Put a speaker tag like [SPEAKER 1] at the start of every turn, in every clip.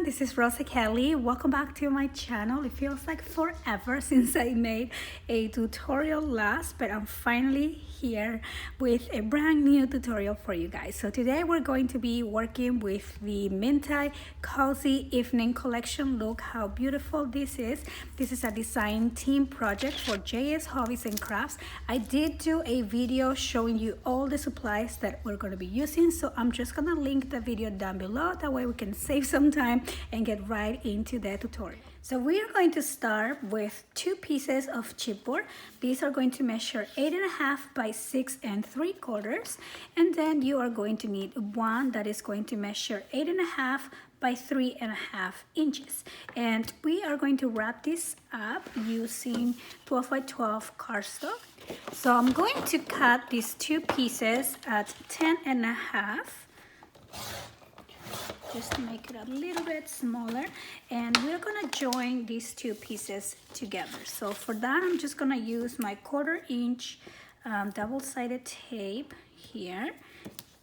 [SPEAKER 1] everyone, this is Rosa Kelly. Welcome back to my channel. It feels like forever since I made a tutorial last, but I'm finally here with a brand new tutorial for you guys. So today we're going to be working with the Minty Cozy Evening Collection. Look how beautiful this is. This is a design team project for JS Hobbies and Crafts. I did do a video showing you all the supplies that we're going to be using, so I'm just gonna link the video down below. That way we can save some time and get right into the tutorial. So we are going to start with 2 pieces of chipboard. These are going to measure 8.5 by 6 3/4, and then you are going to need one that is going to measure 8.5 by 3.5 inches. And we are going to wrap this up using 12 by 12 cardstock. So I'm going to cut these 2 pieces at 10.5, just to make it a little bit smaller, and we're gonna join these 2 pieces together. So for that, I'm just gonna use my 1/4 inch double-sided tape here,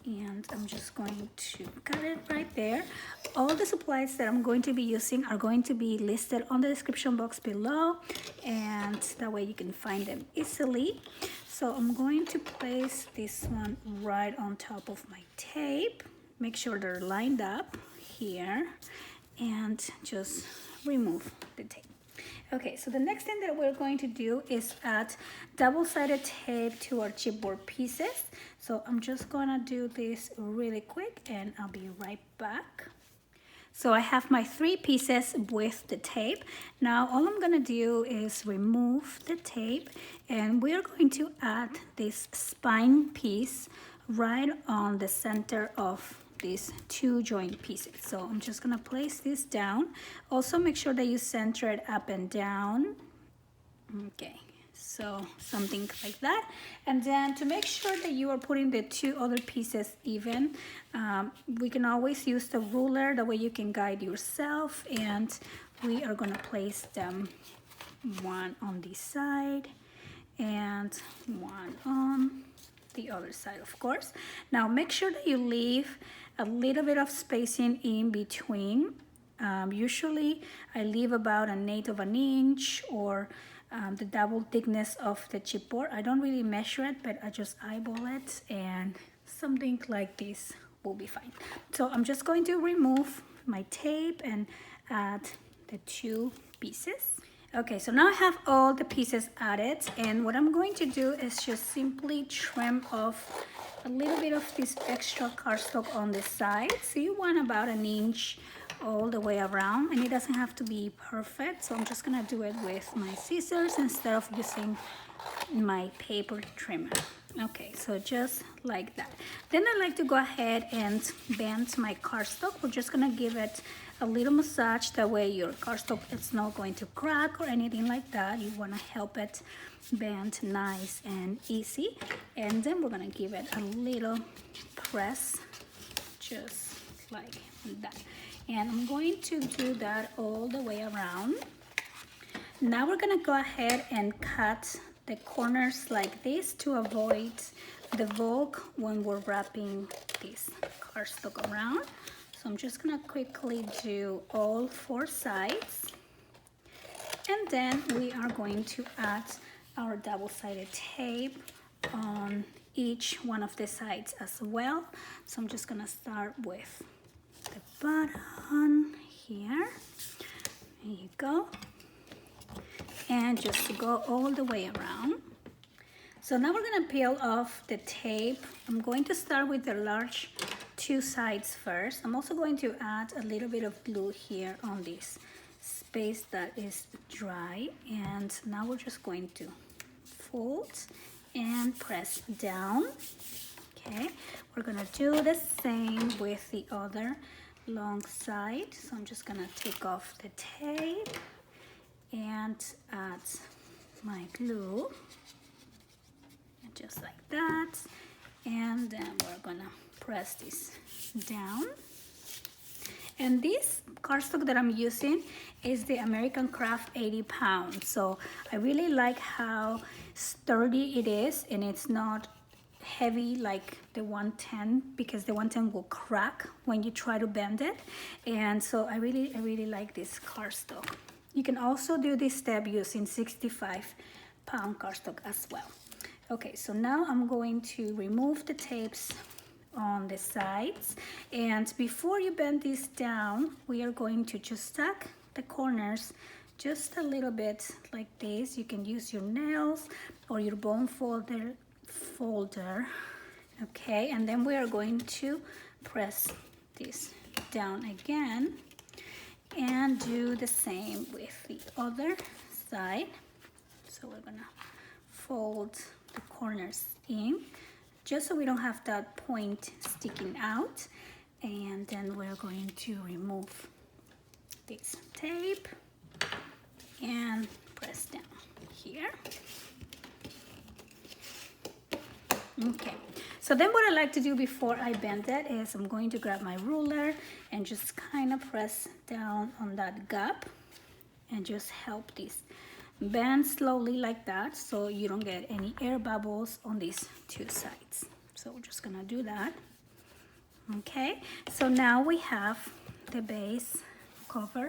[SPEAKER 1] and I'm just going to cut it right there. All the supplies that I'm going to be using are going to be listed on the description box below, and that way you can find them easily. So I'm going to place this one right on top of my tape. Make sure they're lined up here, and just remove the tape. Okay, so the next thing that we're going to do is add double-sided tape to our chipboard pieces. So I'm just gonna do this really quick and I'll be right back. So I have my 3 pieces with the tape. Now all I'm gonna do is remove the tape, and we're going to add this spine piece right on the center of these 2 joint pieces. So I'm just gonna place this down. Also make sure that you center it up and down. Okay, so something like that. And then to make sure that you are putting the 2 other pieces even, we can always use the ruler. That way you can guide yourself, and we are gonna place them one on this side and one on the other side, of course. Now make sure that you leave a little bit of spacing in between. Usually I leave about 1/8 of an inch, or the double thickness of the chipboard. I don't really measure it, but I just eyeball it, and something like this will be fine. So I'm just going to remove my tape and add the 2 pieces. Okay, so now I have all the pieces added, and what I'm going to do is just simply trim off a little bit of this extra cardstock on the side. So you want about 1 inch all the way around, and it doesn't have to be perfect. So I'm just gonna do it with my scissors instead of using my paper trimmer. Okay, so just like that. Then I like to go ahead and bend my cardstock. We're just gonna give it a little massage. That way your cardstock is not going to crack or anything like that. You wanna help it bend nice and easy. And then we're gonna give it a little press, just like that. And I'm going to do that all the way around. Now we're gonna go ahead and cut the corners like this to avoid the bulk when we're wrapping this cardstock around. So I'm just gonna quickly do all 4 sides, and then we are going to add our double-sided tape on each one of the sides as well. So I'm just gonna start with the bottom here. There you go. And just to go all the way around. So now we're gonna peel off the tape. I'm going to start with the large 2 sides first. I'm also going to add a little bit of glue here on this space that is dry. And now we're just going to fold and press down. Okay, we're gonna do the same with the other long side. So I'm just gonna take off the tape and add my glue, just like that, and then we're gonna press this down. And this cardstock that I'm using is the American Craft 80 pounds. So I really like how sturdy it is, and it's not heavy like the 110 because the 110 will crack when you try to bend it. And so I really like this cardstock. You can also do this step using 65-pound cardstock as well. Okay, so now I'm going to remove the tapes on the sides, and before you bend this down, we are going to just tuck the corners just a little bit like this. You can use your nails or your bone folder, okay, and then we are going to press this down again and do the same with the other side. So we're gonna fold the corners in just so we don't have that point sticking out, and then we're going to remove this tape and press down here. Okay, so then what I like to do before I bend it is I'm going to grab my ruler and just kind of press down on that gap and just help this bend slowly like that so you don't get any air bubbles on these two sides. So we're just gonna do that. Okay, so now we have the base cover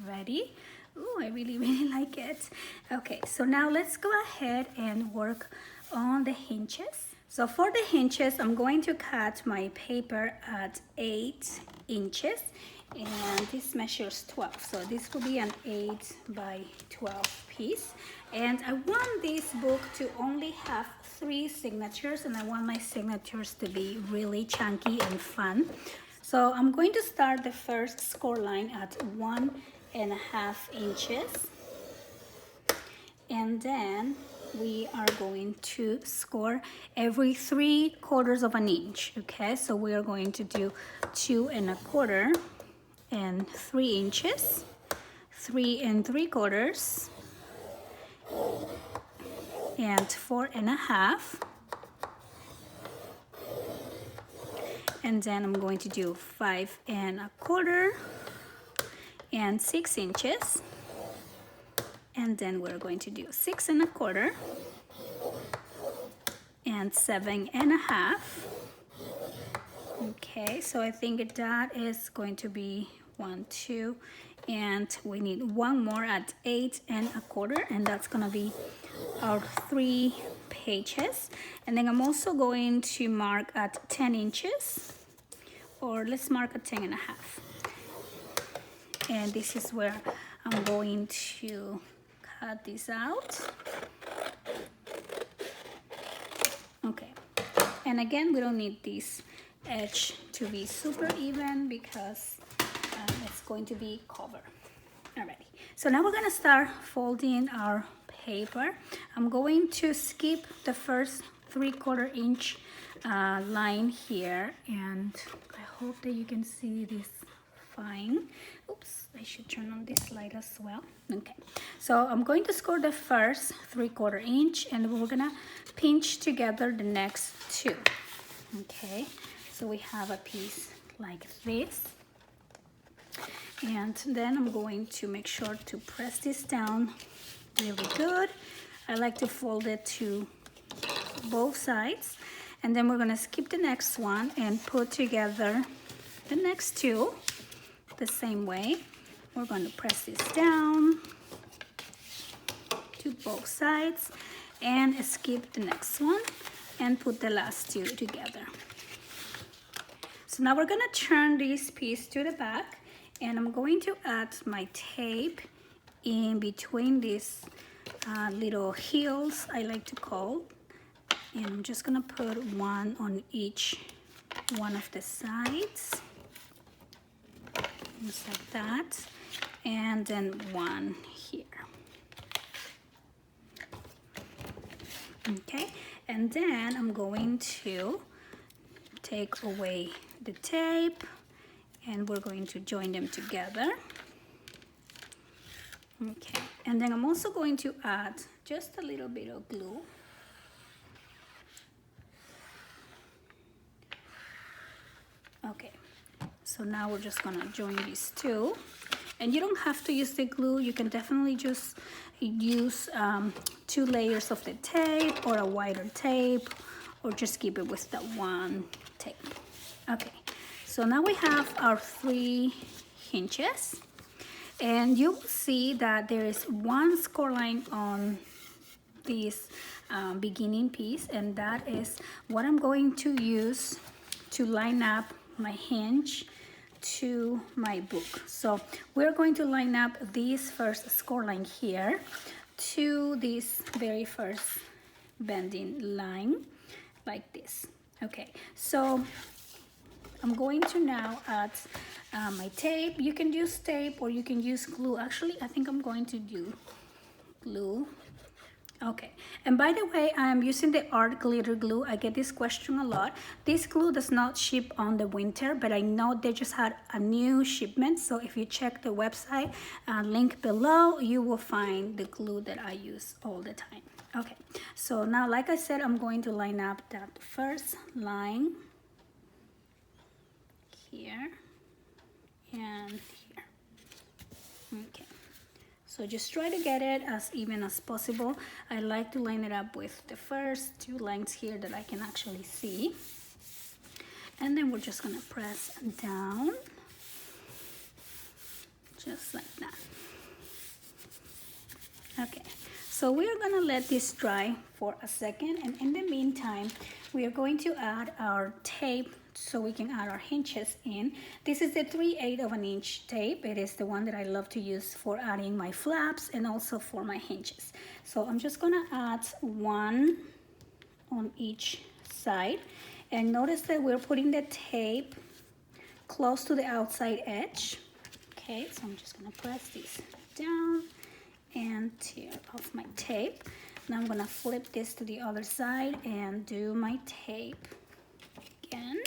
[SPEAKER 1] ready. Ooh, I really like it. Okay, so now let's go ahead and work on the hinges. So for the hinges, I'm going to cut my paper at 8 inches, and this measures 12. So this will be an 8 by 12 piece. And I want this book to only have 3 signatures, and I want my signatures to be really chunky and fun. So I'm going to start the first score line at 1.5 inches, and then we are going to score every 3/4 of an inch. Okay, so we are going to do 2 1/4 and 3 inches, 3 3/4, and 4 1/2, and then I'm going to do 5 1/4 and 6 inches, and then we're going to do 6 1/4 and 7 1/2. Okay, so I think that is going to be 1, 2, and we need one more at 8 1/4, and that's gonna be our 3 pages. And then I'm also going to mark at 10 inches, or let's mark at 10 1/2. And this is where I'm going to cut this out. Okay, and again, we don't need this edge to be super even because it's going to be covered. Alrighty, so now we're gonna start folding our paper. I'm going to skip the first 3/4 inch line here, and I hope that you can see this fine. Oops, I should turn on this light as well. Okay, so I'm going to score the first 3/4 inch, and we're gonna pinch together the next 2. Okay, so we have a piece like this, and then I'm going to make sure to press this down really good. I like to fold it to both sides, and then we're gonna skip the next one and put together the next 2 the same way. We're going to press this down to both sides and skip the next one and put the last 2 together. So now we're going to turn this piece to the back, and I'm going to add my tape in between these little heels, I like to call, and I'm just going to put one on each one of the sides, just like that, and then one here. Okay, and then I'm going to take away the tape, and we're going to join them together. Okay, and then I'm also going to add just a little bit of glue. Okay, so now we're just gonna join these 2, and you don't have to use the glue. You can definitely just use 2 layers of the tape, or a wider tape, or just keep it with the one tape. Okay, so now we have our 3 hinges, and you will see that there is one score line on this beginning piece, and that is what I'm going to use to line up my hinge to my book. So we're going to line up this first score line here to this very first bending line like this. Okay, so I'm going to now add my tape. You can use tape or you can use glue. Actually, I think I'm going to do glue. Okay, and by the way, I'm using the art glitter glue. I get this question a lot. This glue does not ship on the winter, but I know they just had a new shipment. So if you check the website link below, you will find the glue that I use all the time. Okay, so now, like I said, I'm going to line up that first line here and here. Okay. So just try to get it as even as possible. I like to line it up with the first 2 lines here that I can actually see. And then we're just gonna press down, just like that. Okay, so we're gonna let this dry for a second. And in the meantime, we are going to add our tape so we can add our hinges in. This is the 3/8 of an inch tape. It is the one that I love to use for adding my flaps and also for my hinges. So I'm just gonna add 1 on each side. And notice that we're putting the tape close to the outside edge. Okay, so I'm just gonna press this down and tear off my tape. Now I'm gonna flip this to the other side and do my tape again.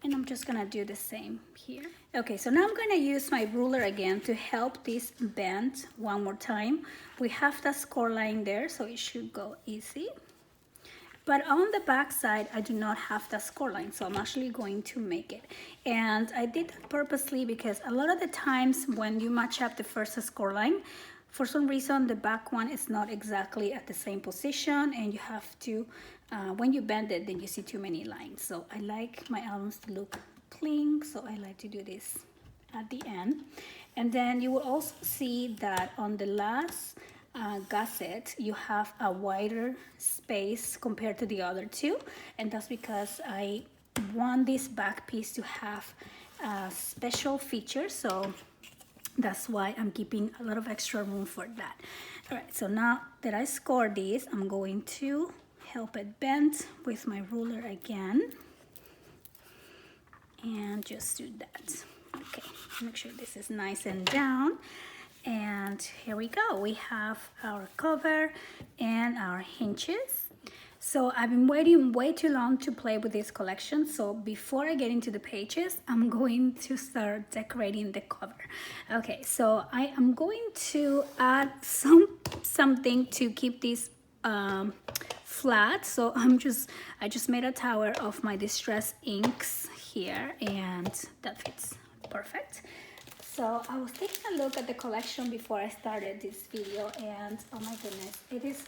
[SPEAKER 1] And I'm just gonna do the same here. Okay, so now I'm gonna use my ruler again to help this bend one more time. We have the score line there, so it should go easy. But on the back side, I do not have the score line, so I'm actually going to make it. And I did that purposely because a lot of the times when you match up the first score line, for some reason the back one is not exactly at the same position, and you have to, when you bend it, then you see too many lines. So I like my albums to look clean, so I like to do this at the end. And then you will also see that on the last gusset, you have a wider space compared to the other 2, and that's because I want this back piece to have special features, so that's why I'm keeping a lot of extra room for that. All right, so now that I scored this, I'm going to help it bend with my ruler again and just do that. Okay, make sure this is nice and down. And here we go. We have our cover and our hinges. So I've been waiting way too long to play with this collection. So before I get into the pages, I'm going to start decorating the cover. Okay, so I am going to add something to keep this flat. So I just made a tower of my distress inks here, and that fits perfect. So I was taking a look at the collection before I started this video, and oh my goodness, it is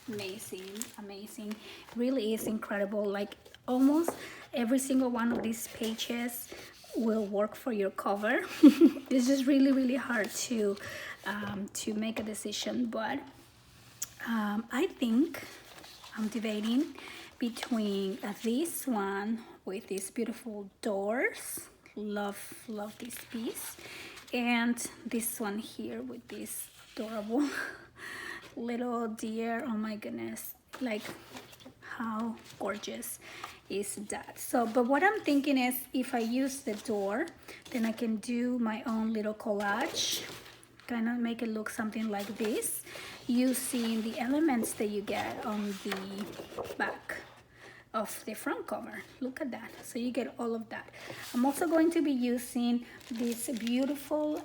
[SPEAKER 1] amazing. Really is incredible. Like almost every single one of these pages will work for your cover. It's just really hard to make a decision, but I think I'm debating between this one with these beautiful doors. Love this piece, and this one here with this adorable little deer. Oh my goodness, like how gorgeous is that? So but what I'm thinking is, if I use the door, then I can do my own little collage, kind of make it look something like this, using the elements that you get on the back of the front cover. Look at that. So you get all of that. I'm also going to be using these beautiful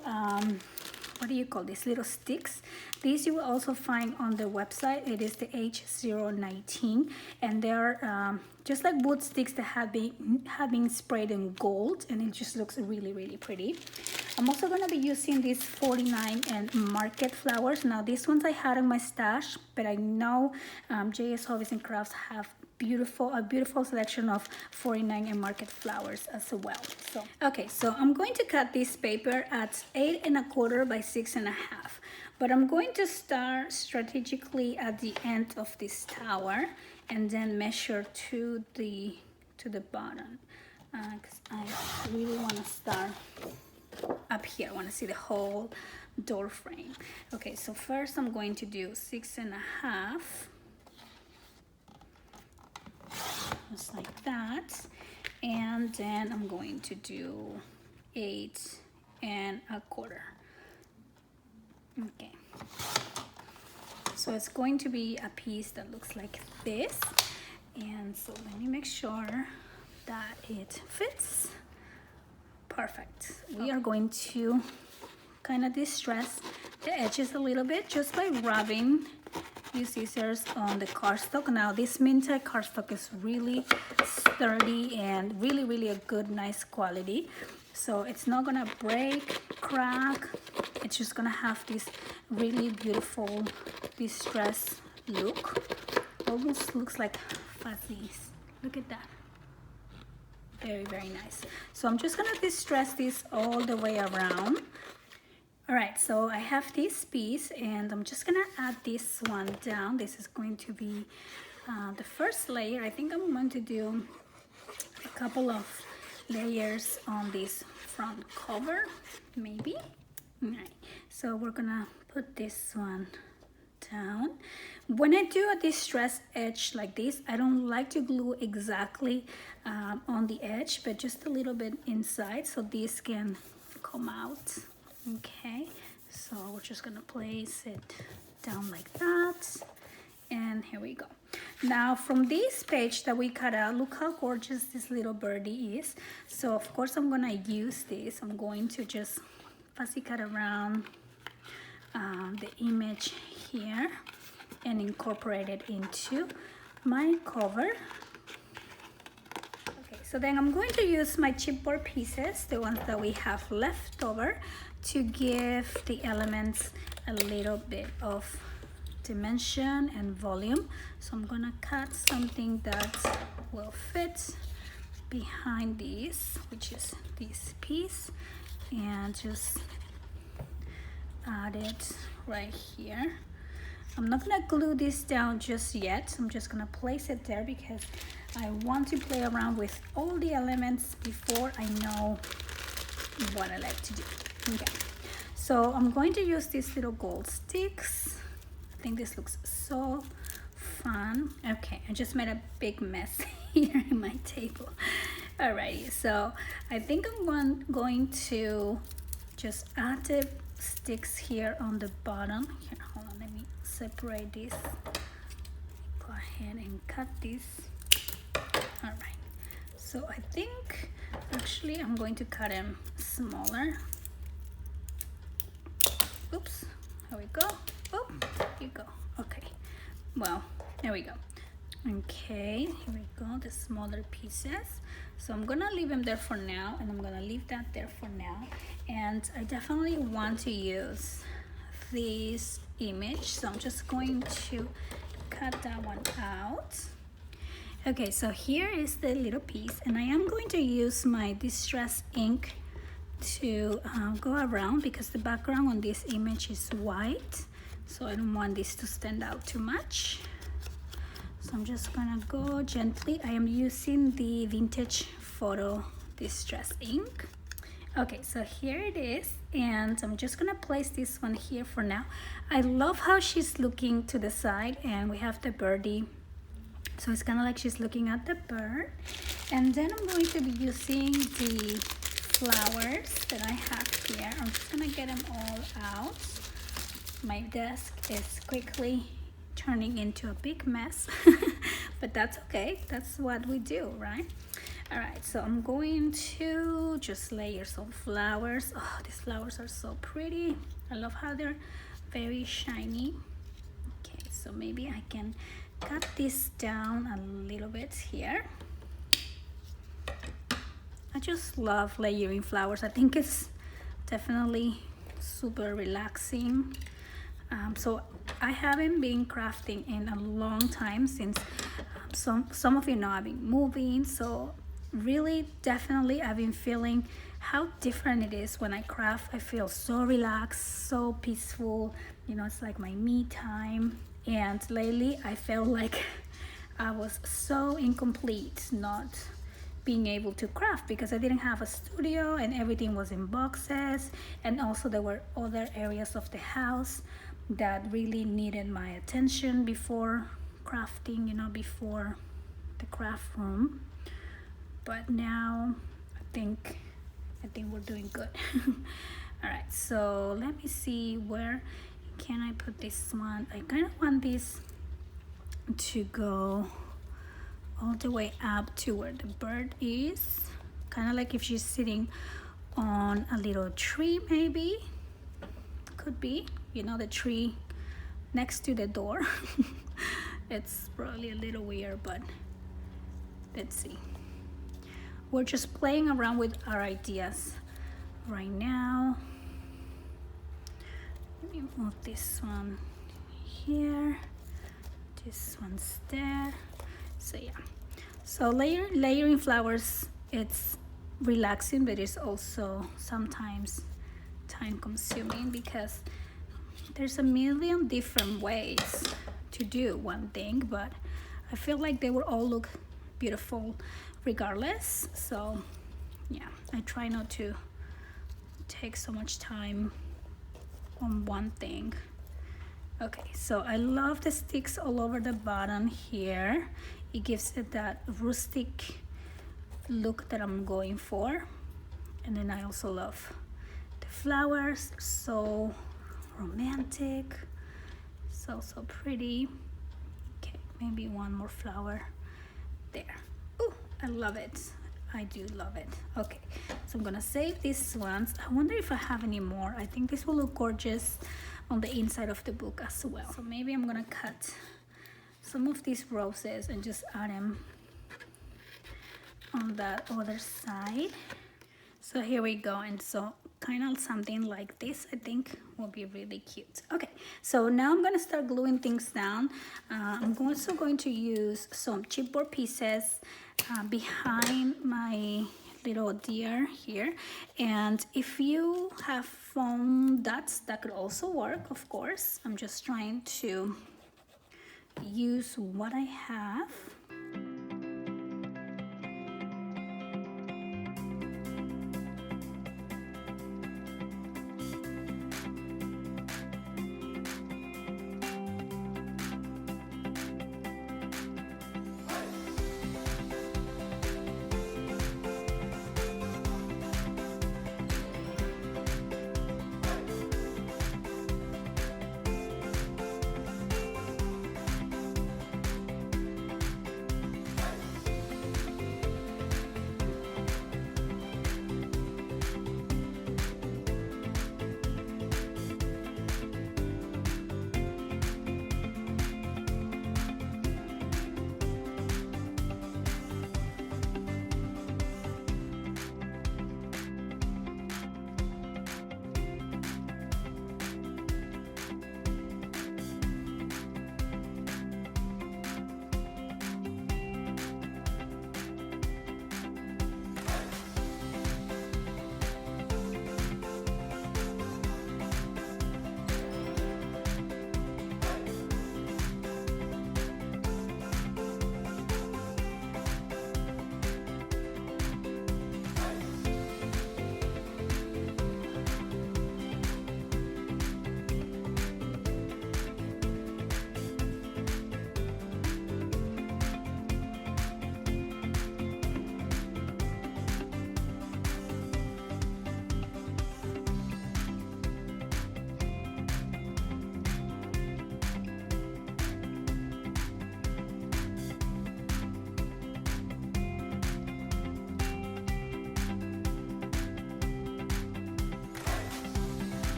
[SPEAKER 1] what do you call these little sticks? These you will also find on the website. It is the H019, and they're just like wood sticks that have been sprayed in gold, and it just looks really pretty. I'm also going to be using these 49 and Market flowers. Now these ones I had in my stash, but I know JS Hobbies and Crafts have a beautiful selection of 49 and Market flowers as well. So okay, so I'm going to cut this paper at 8 1/4 by 6 1/2, but I'm going to start strategically at the end of this tower and then measure to the bottom, because I really want to start up here. I want to see the whole door frame. Okay, so first I'm going to do 6 1/2, just like that, and then I'm going to do 8 1/4. Okay, so it's going to be a piece that looks like this, and so let me make sure that it fits. Perfect. We are going to kind of distress the edges a little bit just by rubbing these scissors on the cardstock. Now this Minty cardstock is really sturdy and really a good, nice quality, so it's not gonna break, crack. It's just gonna have this really beautiful distress look. Almost looks like fuzzies. Look at that. Very nice. So I'm just gonna distress this all the way around. All right, so I have this piece and I'm just gonna add this one down. This is going to be the first layer. I think I'm going to do a couple of layers on this front cover, maybe. All right, so we're gonna put this one down. When I do a distress edge like this, I don't like to glue exactly on the edge, but just a little bit inside so this can come out. Okay, so we're just gonna place it down like that, and here we go. Now from this page that we cut out, look how gorgeous this little birdie is. So of course I'm gonna use this. I'm going to just fussy cut around the image here and incorporate it into my cover. Okay, so then I'm going to use my chipboard pieces, the ones that we have left over, to give the elements a little bit of dimension and volume. So I'm gonna cut something that will fit behind these, which is this piece, and just add it right here. I'm not gonna glue this down just yet. I'm just gonna place it there because I want to play around with all the elements before I know what I like to do. Okay, so I'm going to use these little gold sticks. I think this looks so fun. Okay, I just made a big mess here in my table. Alrighty, so I think I'm going to just add the sticks here on the bottom. Here, hold on, let me separate this. Go ahead and cut this. All right, so I think actually I'm going to cut them smaller. Oops, there we go. Oh, there you go. Okay, well, there we go. Okay, here we go, the smaller pieces. So I'm gonna leave them there for now, and I'm gonna leave that there for now. And I definitely want to use this image, so I'm just going to cut that one out. Okay, so here is the little piece, and I am going to use my distress ink to go around because the background on this image is white, so I don't want this to stand out too much. So I'm just gonna go gently. I am using the Vintage Photo Distress ink. Okay, so here it is, and I'm just gonna place this one here for now. I love how she's looking to the side, and we have the birdie, so it's kind of like she's looking at the bird. And then I'm going to be using the flowers that I have here. I'm just gonna get them all out. My desk is quickly turning into a big mess, but that's okay. That's what we do, right? All right, so I'm going to just layer some flowers. Oh, these flowers are so pretty. I love how they're very shiny. Okay, so maybe I can cut this down a little bit here. I just love layering flowers. I think it's definitely super relaxing. So I haven't been crafting in a long time since some of you know I've been moving, so really definitely I've been feeling how different it is when I craft. I feel so relaxed, so peaceful, you know, it's like my me time. And lately I felt like I was so incomplete not being able to craft because I didn't have a studio and everything was in boxes, and also there were other areas of the house that really needed my attention before crafting, you know, before the craft room. But now I think we're doing good. All right, so let me see, where can I put this one? I kind of want this to go all the way up to where the bird is, kind of like if she's sitting on a little tree, maybe. Could be, you know, the tree next to the door. It's probably a little weird, but let's see. We're just playing around with our ideas right now. Let me move this one here, this one's there. So yeah, so layering flowers, it's relaxing, but it's also sometimes time consuming because there's a million different ways to do one thing, but I feel like they will all look beautiful regardless. So yeah, I try not to take so much time on one thing. Okay, so I love the sticks all over the bottom here. It gives it that rustic look that I'm going for. And then I also love the flowers, so romantic, so pretty. Okay, maybe one more flower there. Oh, I love it. I do love it. Okay, so I'm gonna save these ones. I wonder if I have any more. I think this will look gorgeous on the inside of the book as well. So maybe I'm gonna cut some of these roses and just add them on that other side. So here we go, and so kind of something like this I think will be really cute. Okay, so now I'm gonna start gluing things down. I'm also going to use some chipboard pieces behind my little deer here, and if you have foam dots, that could also work, of course. I'm just trying to use what I have.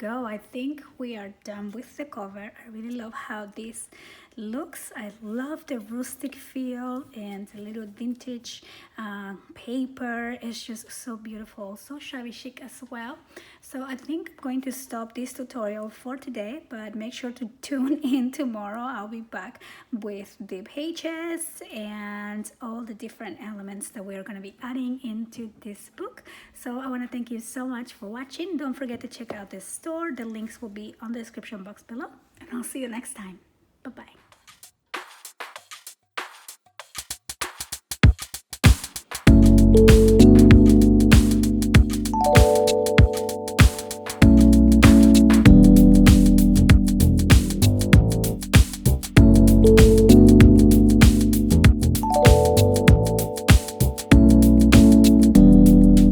[SPEAKER 1] go. I think we are done with the cover. I really love how this looks. I love the rustic feel and the little vintage paper. It's just so beautiful, so shabby chic as well. So I think I'm going to stop this tutorial for today, but make sure to tune in tomorrow. I'll be back with the pages and all the different elements that we're going to be adding into this book. So I want to thank you so much for watching. Don't forget to check out this store. The links will be on the description box below, and I'll see you next time. Bye-bye.